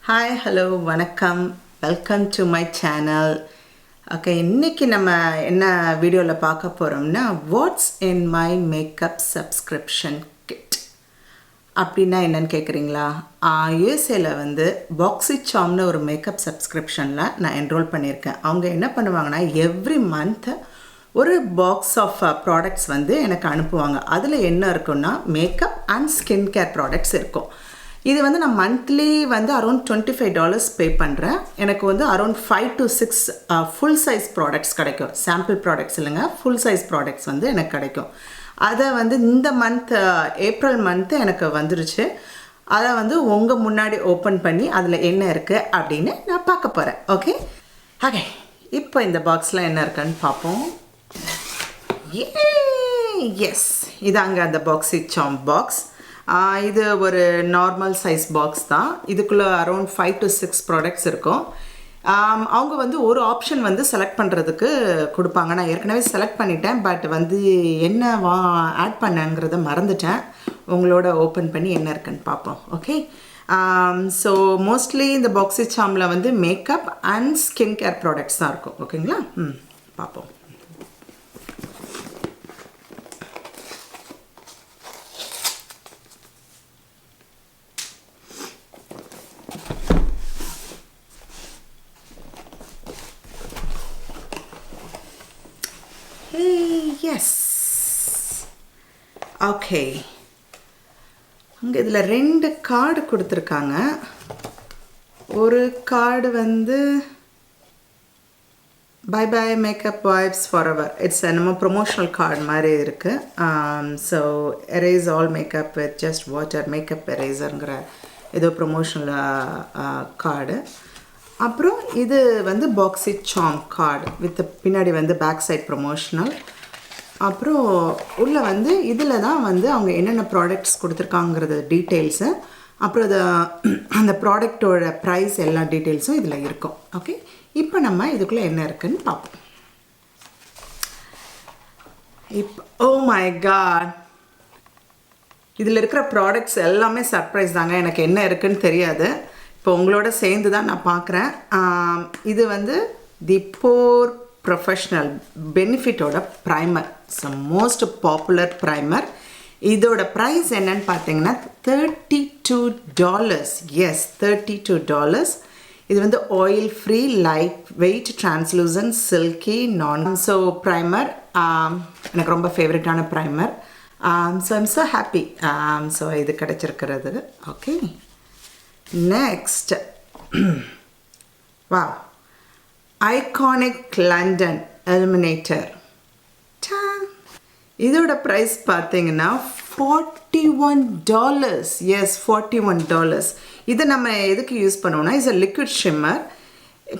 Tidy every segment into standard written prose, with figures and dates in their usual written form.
Hi, hello, வணக்கம். Welcome to my channel. Okay, இன்னைக்கு நம்ம என்ன வீடியோல பார்க்க போறோம்னா what's in my makeup subscription kit. அப்படினா என்னன்னு கேக்குறீங்களா? USAல வந்து Boxy ன்னு ஒரு மேக்கப் சப்ஸ்கிரிப்ஷன்ல நான் என்ரோல் பண்ணியிருக்கேன். அவங்க என்ன பண்ணுவாங்கன்னா every month ஒரு பாக்ஸ் ஆஃப் ப்ராடக்ட்ஸ் வந்து எனக்கு அனுப்புவாங்க. அதில் என்ன இருக்குன்னா makeup and skin care products இருக்கும். இது வந்து நான் மந்த்லி வந்து அரௌண்ட் $25 பே பண்ணுறேன். எனக்கு வந்து around 5 to 6 full size products கிடைக்கும். சாம்பிள் ப்ராடக்ட்ஸ் இல்லைங்க, ஃபுல் சைஸ் ப்ராடக்ட்ஸ் வந்து எனக்கு கிடைக்கும். அதை வந்து இந்த மந்த் ஏப்ரல் மந்த்து எனக்கு வந்துருச்சு. அதை வந்து உங்கள் முன்னாடி ஓப்பன் பண்ணி அதில் என்ன இருக்குது அப்படின்னு நான் பார்க்க போகிறேன். ஓகே ஓகே, இப்போ இந்த பாக்ஸில் என்ன இருக்குன்னு பார்ப்போம். எஸ், இதாங்க அந்த பாக்ஸி சாம் பாக்ஸ். இது ஒரு நார்மல் சைஸ் பாக்ஸ் தான். இதுக்குள்ளே அரௌண்ட் 5 to 6 ப்ராடக்ட்ஸ் இருக்கும். அவங்க வந்து ஒரு ஆப்ஷன் வந்து செலக்ட் பண்ணுறதுக்கு கொடுப்பாங்க. நான் ஏற்கனவே செலக்ட் பண்ணிட்டேன், பட் வந்து என்ன ஆட் பண்ணேங்கிறத மறந்துட்டேன். உங்களோட ஓப்பன் பண்ணி என்ன இருக்குன்னு பார்ப்போம். ஓகே, ஸோ மோஸ்ட்லி இந்த பாக்ஸி சாமில் வந்து makeup and skin care products தான் இருக்கும். ஓகேங்களா, பார்ப்போம். Yes, okay. அங்கே இதில் 2 கார்டு கொடுத்துருக்காங்க. ஒரு கார்டு வந்து bye bye makeup wipes forever. It's நம்ம ப்ரொமோஷனல் கார்டு மாதிரி இருக்குது. So erase all makeup with just water, makeup எரேசருங்கிற ஏதோ ப்ரொமோஷனல் கார்டு. அப்புறம் இது வந்து பாக்ஸி சாம் கார்டு வித் பின்னாடி வந்து பேக் சைட் ப்ரொமோஷனல். அப்புறம் உள்ளே வந்து இதில் தான் வந்து அவங்க என்னென்ன ப்ராடக்ட்ஸ் கொடுத்துருக்காங்கிறது டீட்டெயில்ஸு, அப்புறம் அந்த ப்ராடக்டோட ப்ரைஸ் எல்லா டீட்டெயில்ஸும் இதில் இருக்கும். ஓகே, இப்போ நம்ம இதுக்குள்ளே என்ன இருக்குன்னு பார்ப்போம். இப்போ ஓ மை காட், இதில் இருக்கிற ப்ராடக்ட்ஸ் எல்லாமே சர்ப்ரைஸ் தாங்க. எனக்கு என்ன இருக்குன்னு தெரியாது. இப்போ உங்களோட சேர்ந்து தான் நான் பார்க்குறேன். இது வந்து தி போர் ப்ரொஃபஷ்னல் பெனிஃபிட்டோட primer. So most popular primer. இதோட ப்ரைஸ் என்னன்னு பார்த்தீங்கன்னா $32. எஸ், $32. இது வந்து oil free, lightweight, translucent, silky, நான் ஸோ ப்ரைமர். எனக்கு ரொம்ப ஃபேவரட்டான primer. So I'm so happy. So இது கிடச்சிருக்கிறது. Okay, next wow, iconic London illuminator. இதோட ப்ரைஸ் பார்த்தீங்கன்னா $41. எஸ், $41. இதை நம்ம எதுக்கு யூஸ் பண்ணுவோம்னா is a liquid shimmer,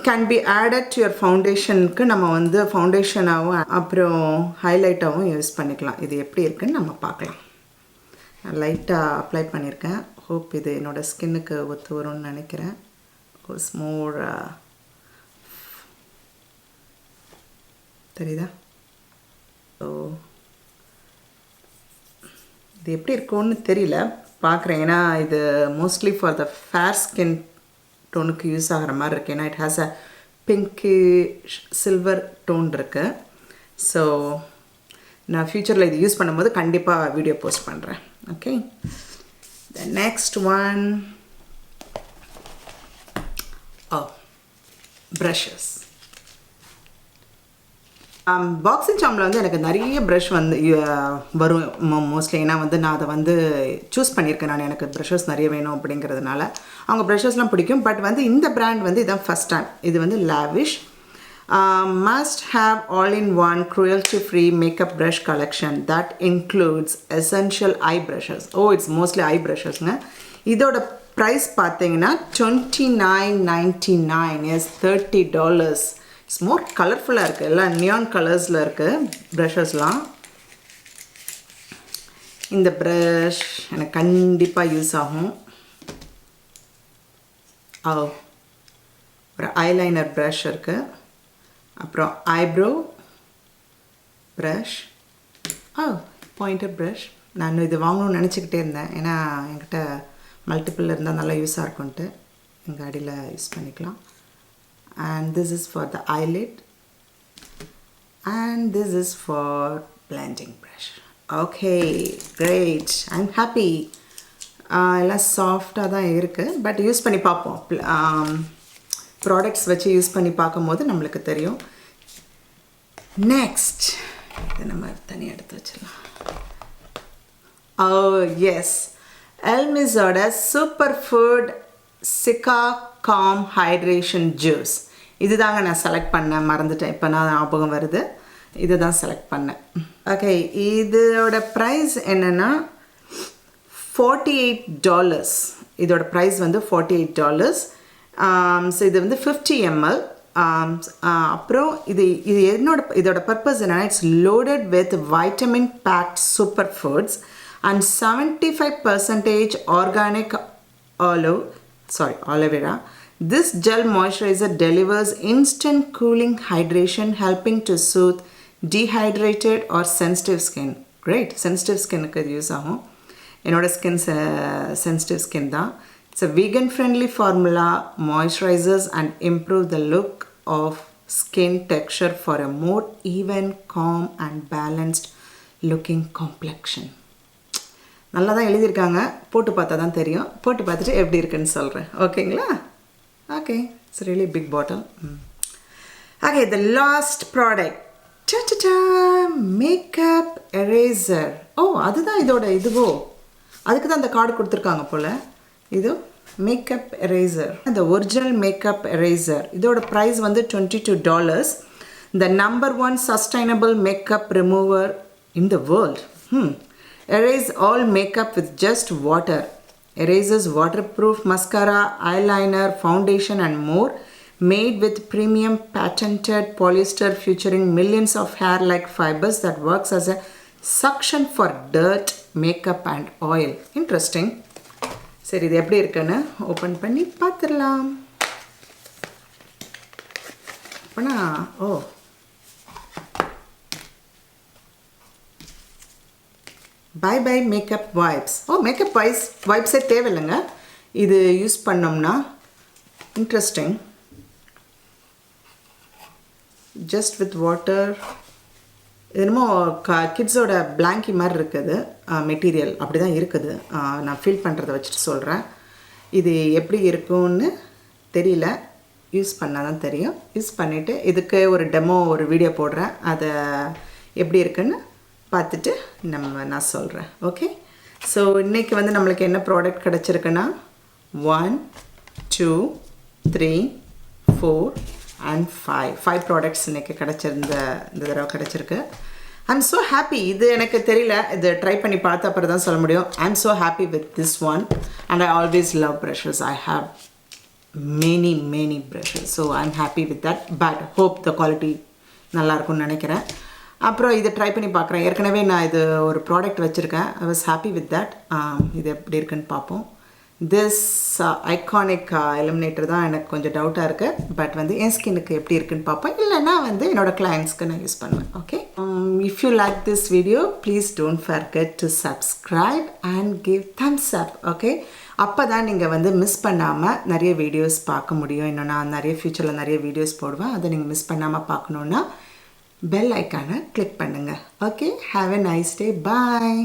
can be added to your ஃபவுண்டேஷனுக்கு. நம்ம வந்து ஃபவுண்டேஷனாகவும் அப்புறம் ஹைலைட்டாகவும் யூஸ் பண்ணிக்கலாம். இது எப்படி இருக்குன்னு நம்ம பார்க்கலாம். நான் லைட்டாக அப்ளை பண்ணியிருக்கேன். ஹோப் இது என்னோடய ஸ்கின்னுக்கு ஒத்து வரும்னு நினைக்கிறேன். மோர் தெரியுதா? ஸோ இது எப்படி இருக்கும்னு தெரியல, பார்க்குறேன். ஏன்னா இது mostly for the fair skin டோனுக்கு யூஸ் ஆகிற மாதிரி இருக்குது. ஏன்னா it has a pink silver tone இருக்குது. ஸோ நான் ஃப்யூச்சரில் இது யூஸ் பண்ணும்போது கண்டிப்பாக வீடியோ போஸ்ட் பண்ணுறேன். Okay, the next one, oh, brushes. பாக்ஸி சாமில் வந்து எனக்கு நிறைய ப்ரஷ் வந்து வரும் மோஸ்ட்லி. ஏன்னா வந்து நான் அதை வந்து சூஸ் பண்ணியிருக்கேன். நான் எனக்கு ப்ரஷஸ் நிறைய வேணும் அப்படிங்கிறதுனால அவங்க ப்ரஷஸ்லாம் பிடிக்கும். பட் வந்து இந்த பிராண்ட் வந்து இதான் ஃபஸ்ட் டைம். இது வந்து lavish must have all-in-one cruelty-free makeup brush collection that includes essential eye brushes. Oh, it's mostly eye brushes. இதோட ப்ரைஸ் பார்த்தீங்கன்னா $29.99. எஸ், $30. இட்ஸ் மோர் கலர்ஃபுல்லாக இருக்குது. எல்லாம் நியான் கலர்ஸில் இருக்குது ப்ரஷஸ்லாம். இந்த ப்ரஷ் எனக்கு கண்டிப்பாக யூஸ் ஆகும். ஒரு ஐலைனர் ப்ரஷ் இருக்குது, அப்புறம் ஐப்ரோ ப்ரஷ், பாயிண்டர் ப்ரஷ். நான் இது வாங்கணும்னு நினச்சிக்கிட்டே இருந்தேன். ஏன்னா என்கிட்ட மல்டிபிள் இருந்தால் நல்லா யூஸாக இருக்கும்ன்ட்டு. இங்கே அடியில் யூஸ் பண்ணிக்கலாம். And this is for the eyelid. And this is for blending brush. Okay, great. I'm happy. எல்லாம் சாஃப்டாக தான் இருக்குது. பட் யூஸ் பண்ணி பார்ப்போம். ப்ராடக்ட்ஸ் வச்சு யூஸ் பண்ணி பார்க்கும்போது நம்மளுக்கு தெரியும். நெக்ஸ்ட் இதை நம்ம தனியாக எடுத்து வச்சிடலாம். Oh yes, எல்மிஸோட சூப்பர் ஃபுட் சிக்கா காம் ஹைட்ரேஷன் ஜூஸ். இது தாங்க நான் செலக்ட் பண்ணேன், மறந்துட்டேன், இப்போ நான் ஞாபகம் வருது. இது தான் செலக்ட் பண்ணேன். ஓகே, இதோட ப்ரைஸ் என்னென்னா $48. இதோட ப்ரைஸ் வந்து $48. ஸோ இது வந்து 50 ml. அப்புறம் இதோட பர்பஸ் என்னென்னா it's loaded with vitamin packed super foods and 75% organic aloe vera. This gel moisturizer delivers instant cooling hydration, helping to soothe dehydrated or sensitive skin. Great, sensitive skin ku use agum. Enoda skin sensitive skin da. It's a vegan friendly formula, moisturizes and improve the look of skin texture for a more even, calm and balanced looking complexion. நல்லா தான் எழுதியிருக்காங்க, போட்டு பார்த்தா தான் தெரியும். போட்டு பார்த்துட்டு எப்படி இருக்குன்னு சொல்கிறேன். ஓகேங்களா? Okay, it's really big bottle. Okay, the last product makeup eraser. Oh, அதுதான் இதோட இதுவோ, அதுக்கு தான் அந்த கார்டு கொடுத்துருக்காங்க போல். இது மேக்கப் எரேசர், அந்த ஒரிஜினல் மேக்கப் எரேசர். இதோட ப்ரைஸ் வந்து $22. The number 1 sustainable makeup remover in the world. Erase all makeup with just water. Erases waterproof mascara, eyeliner, foundation and more. Made with premium patented polyester featuring millions of hair-like fibers that works as a suction for dirt, makeup and oil. Interesting. சரி, இது எப்படி இருக்குன்னு open பண்ணி பார்த்துடலாம். அப்பனா bye bye makeup wipes. Makeup வைப்ஸே தேவையில்லைங்க, இது யூஸ் பண்ணோம்னா. இன்ட்ரெஸ்டிங். Just with water. என்னமோ கிட்ஸோட பிளாங்கி மாதிரி இருக்குது மெட்டீரியல், அப்படி தான் இருக்குது. நான் ஃபீல் பண்ணுறதை வச்சுட்டு சொல்கிறேன். இது எப்படி இருக்கும்னு தெரியல, யூஸ் பண்ணால் தான் தெரியும். யூஸ் பண்ணிவிட்டு இதுக்கு ஒரு டெமோ ஒரு வீடியோ போடுறேன், அதை எப்படி இருக்குன்னு பார்த்துட்டு நான் சொல்கிறேன். ஓகே, ஸோ இன்றைக்கி வந்து நம்மளுக்கு என்ன ப்ராடக்ட் கிடச்சிருக்குன்னா 1 2 3 4 and 5 ப்ராடக்ட்ஸ் இன்றைக்கி இந்த தடவை கிடச்சிருக்கு. I am so happy. இது எனக்கு தெரியல, இது ட்ரை பண்ணி பார்த்த அப்புறம் தான் சொல்ல முடியும். I am so happy with this one and I always love brushes. I have many brushes, so I'm happy with that, but hope the quality நல்லா இருக்கும்னு நினைக்கிறேன். அப்புறம் இதை ட்ரை பண்ணி பார்க்குறேன். ஏற்கனவே நான் இது ஒரு ப்ராடக்ட் வச்சுருக்கேன். I was happy with that. இது எப்படி இருக்குன்னு பார்ப்போம். திஸ் ஐகானிக் எலிமினேட்டர் தான் எனக்கு கொஞ்சம் டவுட்டாக இருக்குது, பட் வந்து என் ஸ்கின்னுக்கு எப்படி இருக்குன்னு பார்ப்பேன். இல்லைன்னா வந்து என்னோடய கிளைண்ட்ஸ்க்கு நான் யூஸ் பண்ணுவேன். Okay, if you like this video please don't forget to subscribe and give Thums up. Okay, அப்போ தான் நீங்கள் வந்து மிஸ் பண்ணாமல் நிறைய வீடியோஸ் பார்க்க முடியும். இன்னும் நான் ஃப்யூச்சரில் நிறைய வீடியோஸ் போடுவேன். அதை நீங்கள் மிஸ் பண்ணாமல் பார்க்கணுன்னா பெல் ஐக்கானை கிளிக் பண்ணுங்கள். Okay, have a nice day. Bye.